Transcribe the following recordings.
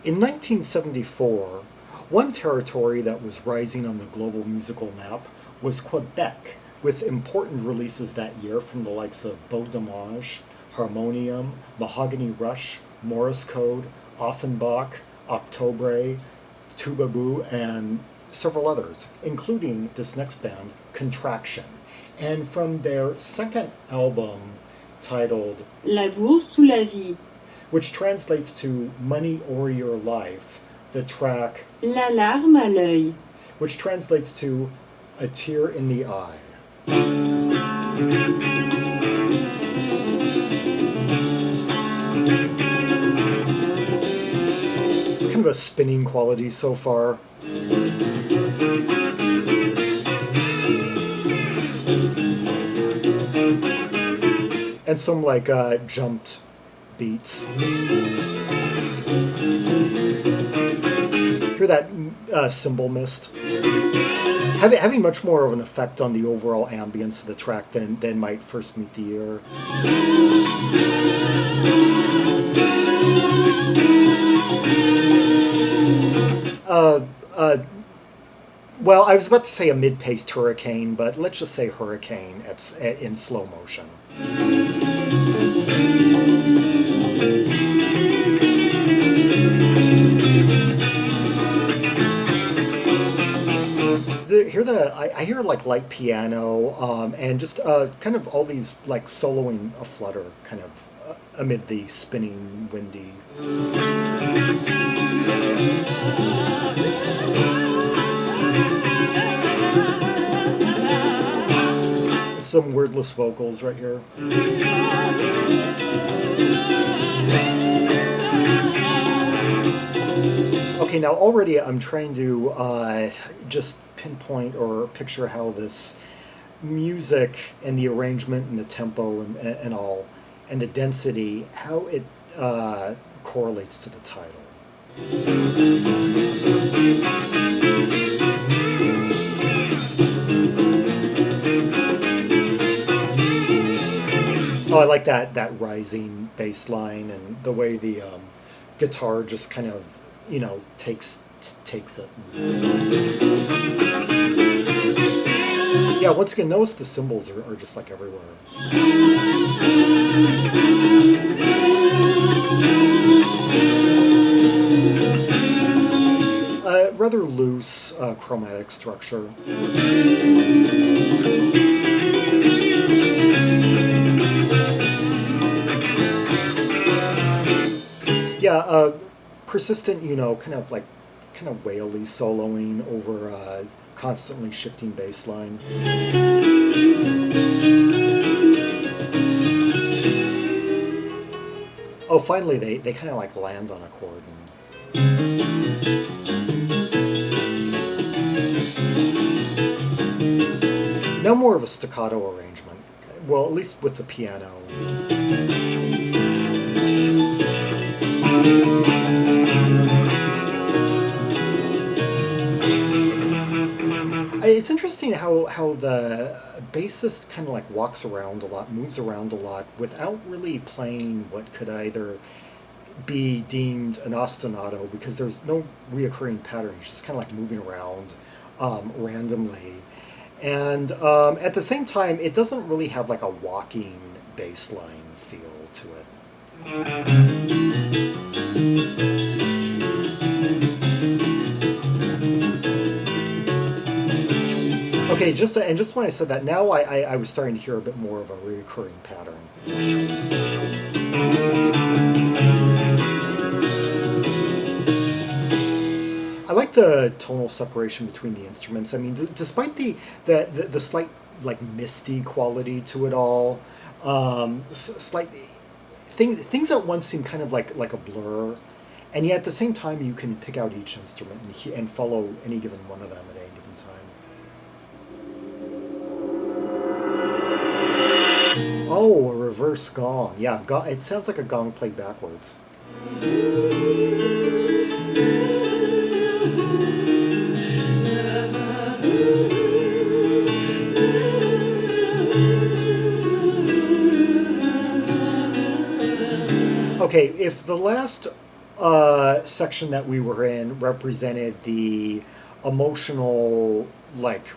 In 1974, one territory that was rising on the global musical map was Quebec, with important releases that year from the likes of Beau Dommage, Harmonium, Mahogany Rush, Morse Code, Offenbach, Octobre, Tubaboo, and several others, including this next band, Contraction. And from their second album, titled La Bourse ou la Vie, which translates to Money or Your Life, the track La Larme à l'œil, which translates to A Tear in the Eye. Kind of a spinning quality so far. And some like jumped beats. Hear that cymbal mist? Having much more of an effect on the overall ambience of the track than might first meet the ear. Well, I was about to say a mid-paced hurricane, but let's just say hurricane in slow motion. I hear like light piano and just kind of all these like soloing a flutter kind of amid the spinning windy. Some wordless vocals right here. Okay, now already I'm trying to just pinpoint or picture how this music and the arrangement and the tempo and all, and the density, how it correlates to the title. Oh, I like that rising bass line and the way the guitar just kind of, takes it. Yeah, once again, notice the cymbals are just like everywhere. Rather loose chromatic structure. Yeah, persistent, kind of waily soloing over a constantly shifting bass line. Oh, finally they kind of like land on a chord. Now more of a staccato arrangement. Well, at least with the piano. It's interesting how the bassist kind of like walks around a lot, moves around a lot, without really playing what could either be deemed an ostinato, because there's no reoccurring pattern. He's just kind of like moving around randomly. And at the same time, it doesn't really have like a walking bass line feel to it. Okay, just when I said that, now I was starting to hear a bit more of a recurring pattern. I like the tonal separation between the instruments. I mean, despite the slight like misty quality to it all, slight things at once seem kind of like a blur, and yet at the same time you can pick out each instrument and follow any given one of them at any given time. Oh, a reverse gong. Yeah, it sounds like a gong played backwards. Okay, if the last section that we were in represented the emotional, like,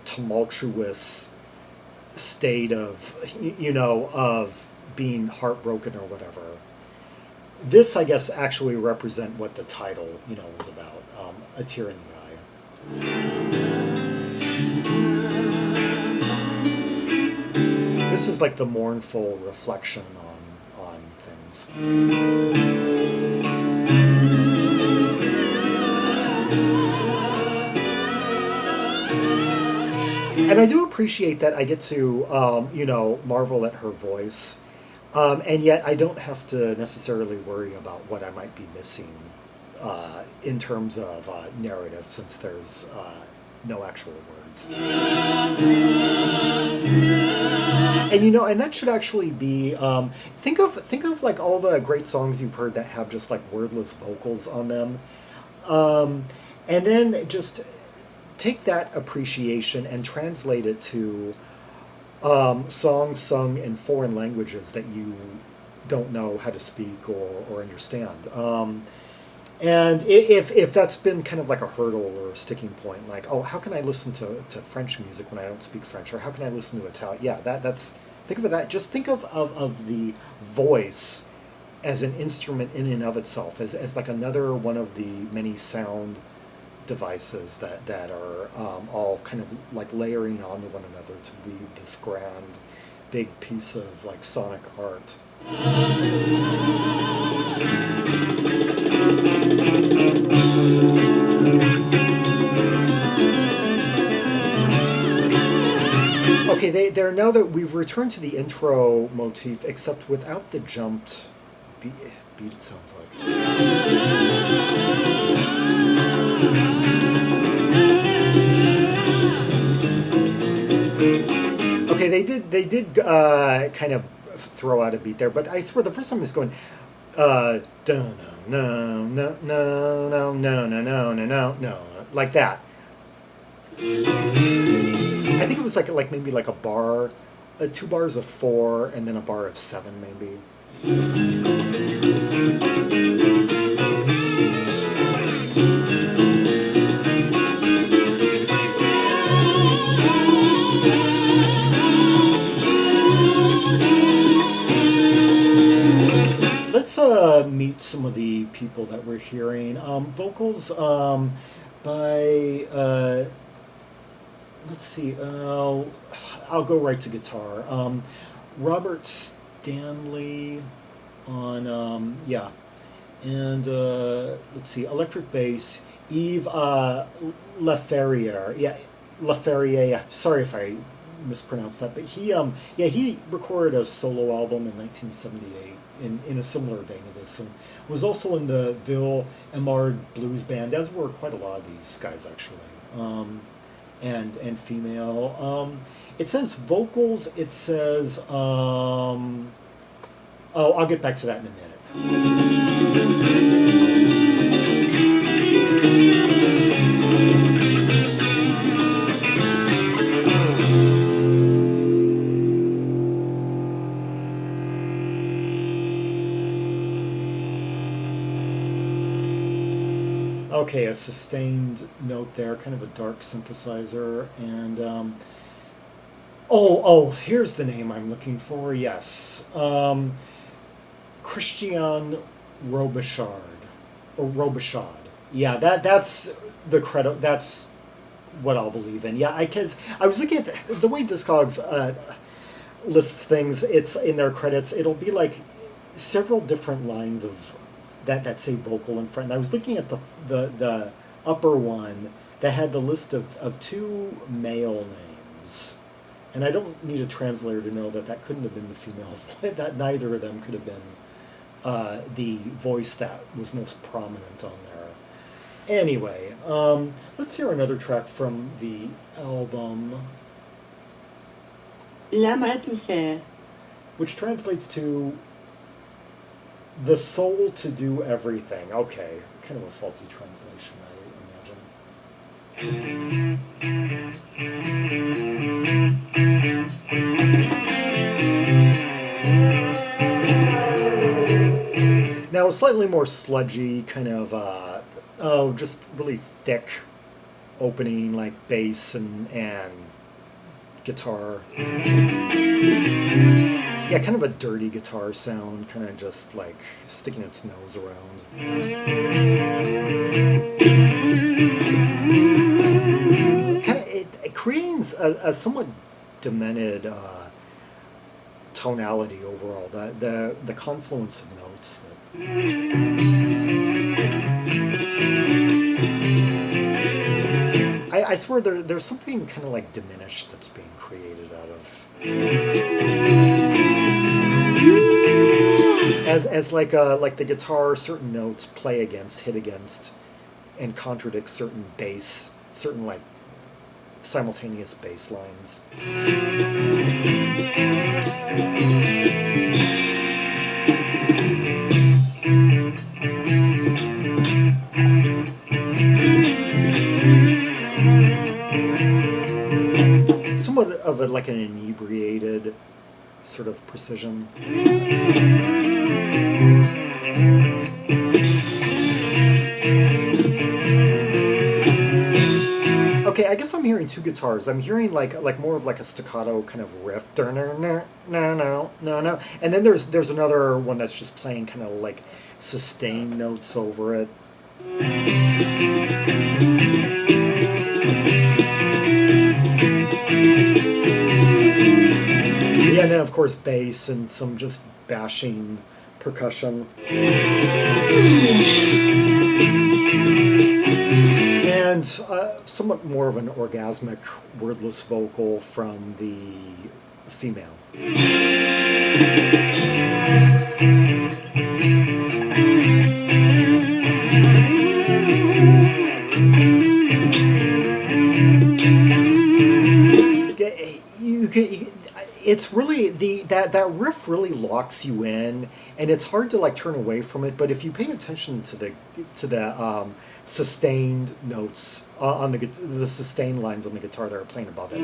tumultuous state of, of being heartbroken or whatever. This, I guess, actually represent what the title, was about, A Tear in the Eye. This is like the mournful reflection on things. And I do appreciate that I get to, marvel at her voice. And yet I don't have to necessarily worry about what I might be missing in terms of narrative, since there's no actual words. And and that should actually be think of like all the great songs you've heard that have just like wordless vocals on them, and then just take that appreciation and translate it to songs sung in foreign languages that you don't know how to speak or understand. And if that's been kind of like a hurdle or a sticking point, like, oh, how can I listen to French music when I don't speak French? Or how can I listen to Italian? Yeah, that's, think of it that, just think of the voice as an instrument in and of itself, as like another one of the many sound devices that are all kind of like layering onto one another to weave this grand, big piece of like sonic art. Okay, they're now that we've returned to the intro motif, except without the jumped beat, it sounds like. Okay, they did kind of throw out a beat there, but I swear the first time it's going, no, no, no, no, no, no, no, no, no, no, like that. I think it was like maybe like a bar, 2 bars of 4, and then a bar of 7 maybe. Let's meet some of the people that we're hearing. Vocals by, let's see, I'll go right to guitar. Robert Stanley on, yeah. And let's see, electric bass, Yves Laferrière. Yeah, Laferrière. Sorry if I mispronounced that, but he recorded a solo album in 1978 in a similar vein to this, and was also in the Ville Emard Blues Band, as were quite a lot of these guys actually, and female. It says vocals. It says oh, I'll get back to that in a minute. Okay, a sustained note there, kind of a dark synthesizer, and here's the name I'm looking for. Yes, Christiane Robichaud, or Robichaud. Yeah, that's the credit. That's what I'll believe in. Yeah, because I was looking at the way Discogs lists things. It's in their credits. It'll be like several different lines of that say vocal in front. And I was looking at the upper one that had the list of 2 male names, and I don't need a translator to know that couldn't have been the female. That neither of them could have been the voice that was most prominent on there. Anyway, let's hear another track from the album. L'âme à tout faire. Which translates to the soul to do everything. Okay, kind of a faulty translation, I imagine. Now, slightly more sludgy, kind of, just really thick opening, like bass and guitar. Yeah, kind of a dirty guitar sound, kind of just like sticking its nose around. Kind of, it creates a somewhat demented tonality overall. The confluence of notes. I swear there's something kind of like diminished that's being created out of. As like the guitar, certain notes play against, hit against, and contradict certain bass, certain like simultaneous bass lines. Somewhat of like an inebriated sort of precision. Okay, I guess I'm hearing two guitars. I'm hearing like more of like a staccato kind of riff, no, and then there's another one that's just playing kind of like sustained notes over it. Yeah, and then of course bass and some just bashing percussion. And somewhat more of an orgasmic, wordless vocal from the female. It's really that riff really locks you in, and it's hard to like turn away from it. But if you pay attention to the sustained notes on the sustained lines on the guitar that are playing above it,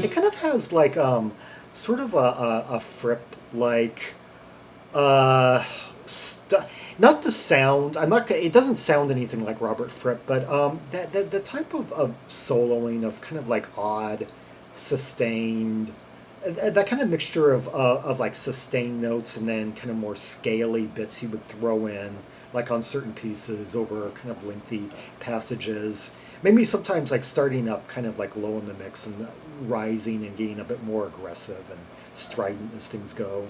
it kind of has like sort of a Fripp like. Not the sound. I'm not. It doesn't sound anything like Robert Fripp, but the type of soloing of kind of like odd, sustained, that kind of mixture of like sustained notes and then kind of more scaly bits he would throw in, like on certain pieces over kind of lengthy passages. Maybe sometimes like starting up kind of like low in the mix and rising and getting a bit more aggressive and strident as things go.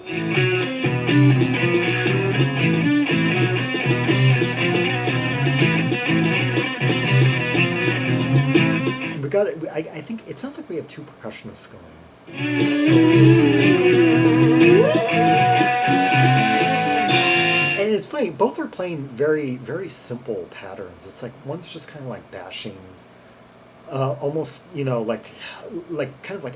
We got it. I think it sounds like we have two percussionists going. And it's funny, both are playing very, very simple patterns. It's like one's just kind of like bashing, almost, like kind of like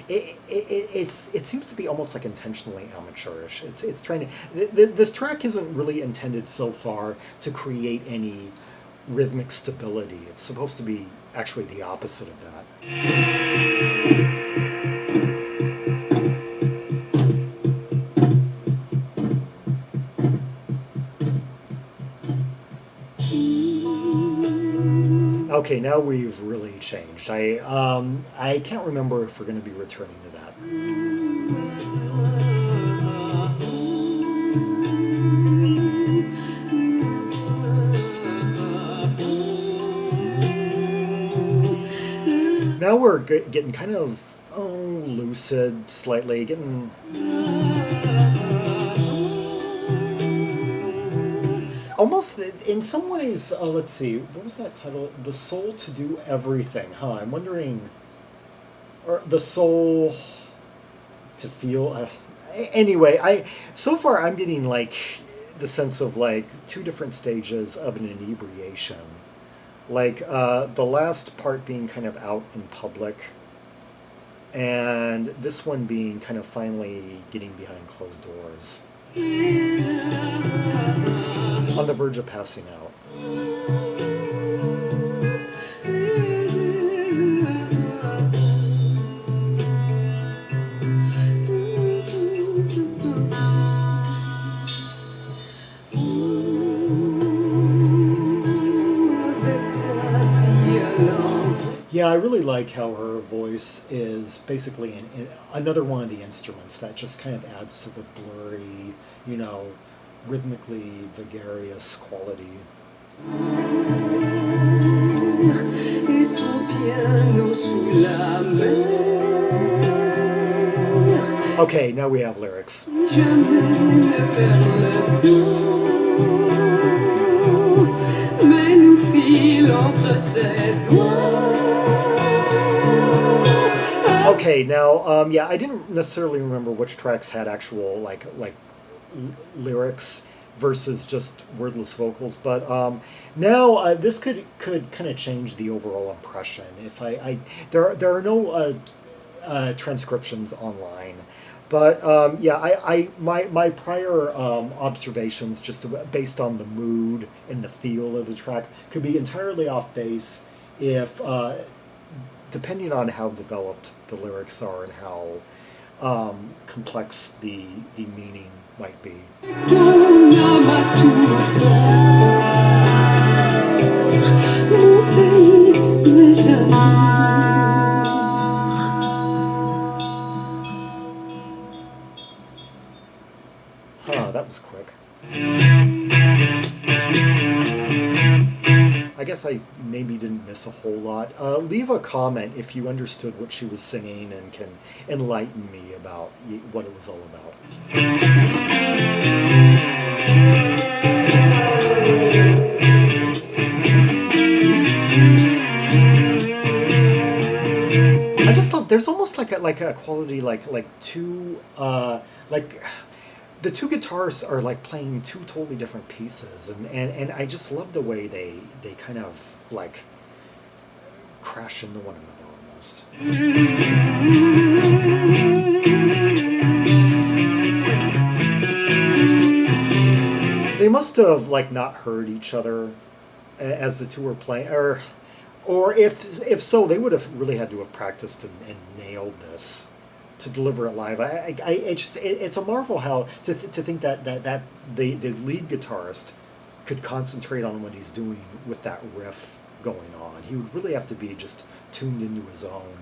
it seems to be almost like intentionally amateurish. It's trying to. This track isn't really intended so far to create any rhythmic stability. It's supposed to be actually the opposite of that. Okay, now we've really changed. I can't remember if we're going to be returning to that. Now we're getting kind of lucid, slightly getting. Almost, in some ways, let's see, what was that title? The Soul to Do Everything, huh? I'm wondering, or The Soul to Feel, anyway, so far I'm getting like the sense of like two different stages of an inebriation. Like the last part being kind of out in public, and this one being kind of finally getting behind closed doors. On the verge of passing out. Yeah, I really like how her voice is basically another one of the instruments that just kind of adds to the blurry, you know, rhythmically vagarious quality. Okay, now we have lyrics. Okay, now, yeah, I didn't necessarily remember which tracks had actual lyrics versus just wordless vocals, but now this could kind of change the overall impression. If there are no transcriptions online, but yeah, my prior observations, just based on the mood and the feel of the track, could be entirely off base if, depending on how developed the lyrics are and how complex the meaning might be. That was quick. I guess I maybe didn't miss a whole lot. Leave a comment if you understood what she was singing and can enlighten me about what it was all about. I just thought there's almost like a quality like two like. The two guitarists are like playing two totally different pieces, and I just love the way they kind of like crash into one another almost. They must have like not heard each other as the two were playing, or if so, they would have really had to have practiced and nailed this to deliver it live. It's a marvel how to think that the lead guitarist could concentrate on what he's doing with that riff going on. He would really have to be just tuned into his own.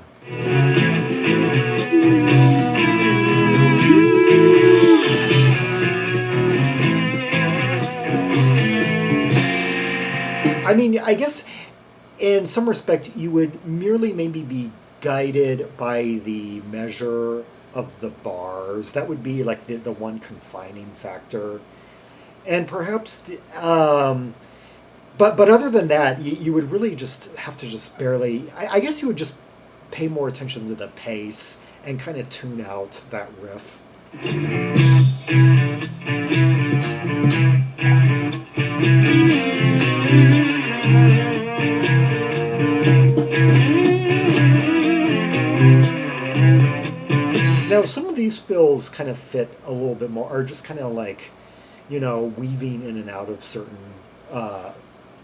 I mean, I guess in some respect you would merely maybe be guided by the measure of the bars. That would be like the one confining factor, and perhaps but other than that, you would really just have to just barely. I guess you would just pay more attention to the pace and kind of tune out that riff. Now, some of these fills kind of fit a little bit more, are just kind of like, you know, weaving in and out of certain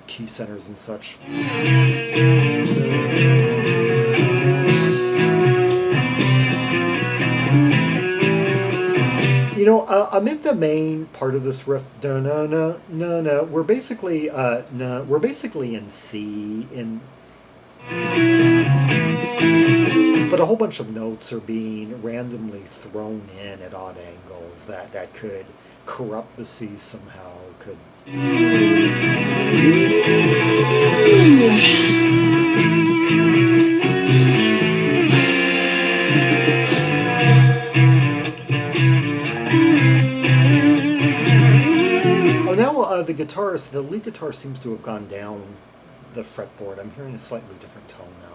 key centers and such. You know, amid the main part of this riff, da-na-na-na-na, we're basically in C, but a whole bunch of notes are being randomly thrown in at odd angles that could corrupt the C somehow, could... Oh, now the lead guitar seems to have gone down the fretboard. I'm hearing a slightly different tone now.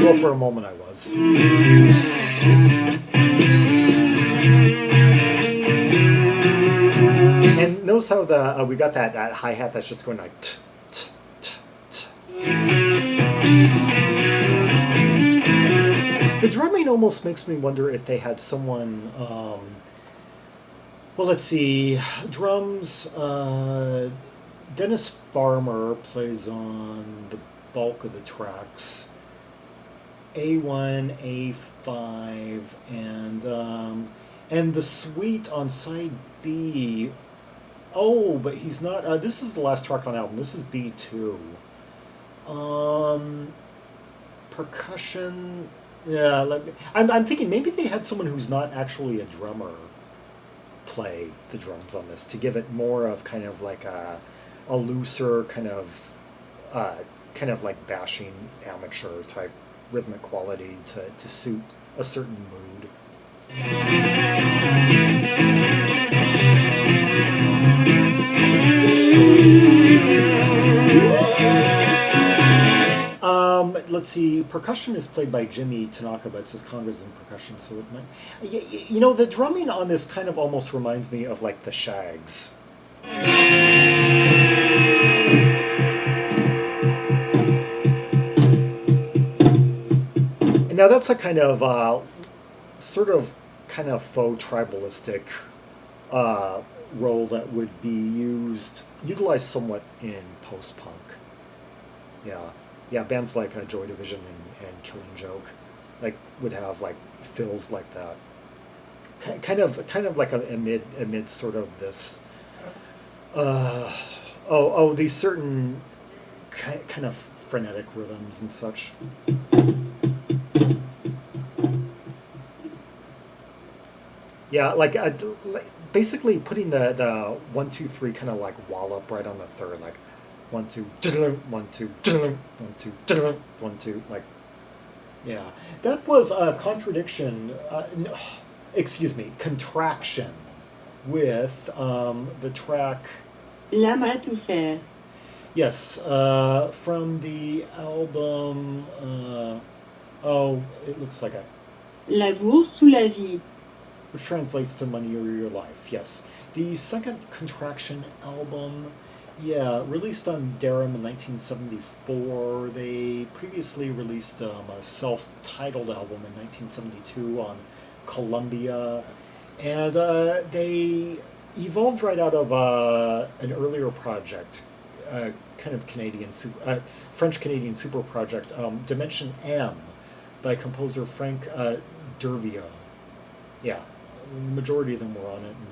Well, for a moment I was. And notice how we got that hi-hat that's just going like t, t, t, t. The drumming almost makes me wonder if they had someone, well, let's see, drums, Denis Farmer plays on the bulk of the tracks, A1, A5, and the suite on side B Oh, but he's not. This is the last track on the album. This is B2. Um, Percussion. Yeah, I'm thinking maybe they had someone who's not actually a drummer play the drums on this to give it more of kind of like a looser uh, kind of like bashing amateur type rhythmic quality to suit a certain mood. Let's see. Percussion is played by Jimmy Tanaka, but it says congas and percussion, so it might. You know, the drumming on this kind of almost reminds me of like the Shags. And now that's a kind of kind of faux tribalistic role that would be utilized somewhat in post-punk. Yeah. Yeah, bands like Joy Division and Killing Joke, like would have like fills like that. Kind of like amid sort of this. These certain kind of frenetic rhythms and such. Yeah, like basically putting the 1 2 3 kind of like wallop right on the third, like 1 2 1 2 1 2 1 2, like yeah. That was a contradiction. No, excuse me, Contraction with the track. Lama Tout Faire. Yes, from the album. It looks like La Bourse ou la vie. which translates to Money or Your Life. Yes, the second Contraction album. Yeah, released on Durham in 1974. They previously released a self-titled album in 1972 on Columbia, and they evolved right out of an earlier project, kind of French-Canadian super project, Dimension M, by composer Frank Dervia. Yeah, the majority of them were on it, and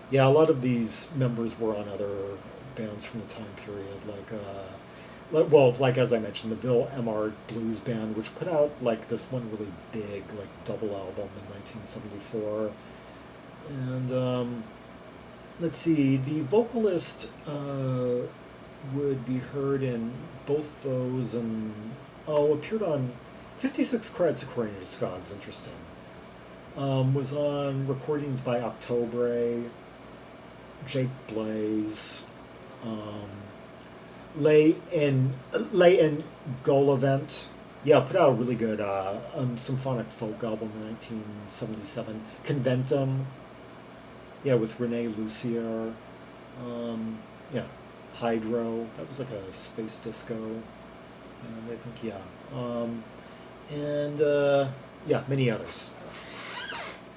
yeah, a lot of these members were on other bands from the time period, like as I mentioned, the Ville Emard Blues Band, which put out like this one really big like double album in 1974, and let's see, the vocalist would be heard in both those, and appeared on 56 credits according to Scogs. Interesting. Was on recordings by Octobre, Jake Blaze, Lay and Golevent. Yeah, put out a really good symphonic folk album in 1977. Conventum. Yeah, with Rene Lucier. Yeah, Hydro. That was like a space disco. And I think yeah, many others.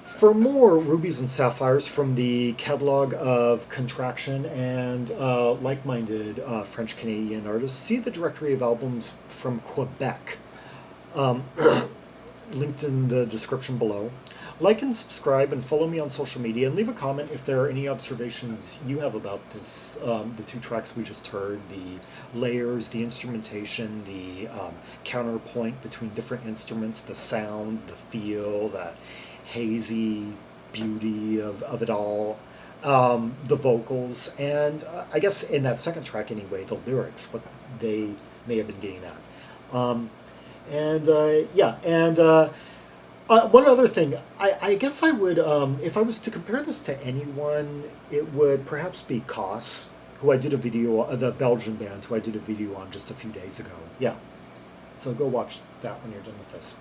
For more Rubies and Sapphires from the catalog of Contraction and like-minded French-Canadian artists, see the directory of albums from Quebec, linked in the description below. Like and subscribe and follow me on social media, and leave a comment if there are any observations you have about this, the two tracks we just heard, the layers, the instrumentation, the counterpoint between different instruments, the sound, the feel, the hazy beauty of it all, the vocals, and I guess in that second track anyway, the lyrics, what they may have been getting at. One other thing, I guess I would, if I was to compare this to anyone, it would perhaps be Kos, who I did a video, the Belgian band, who I did a video on just a few days ago. Yeah, so go watch that when you're done with this.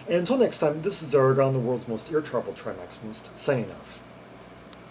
And until next time, this is Zaragon, the world's most ear travel trimaximalist, signing off.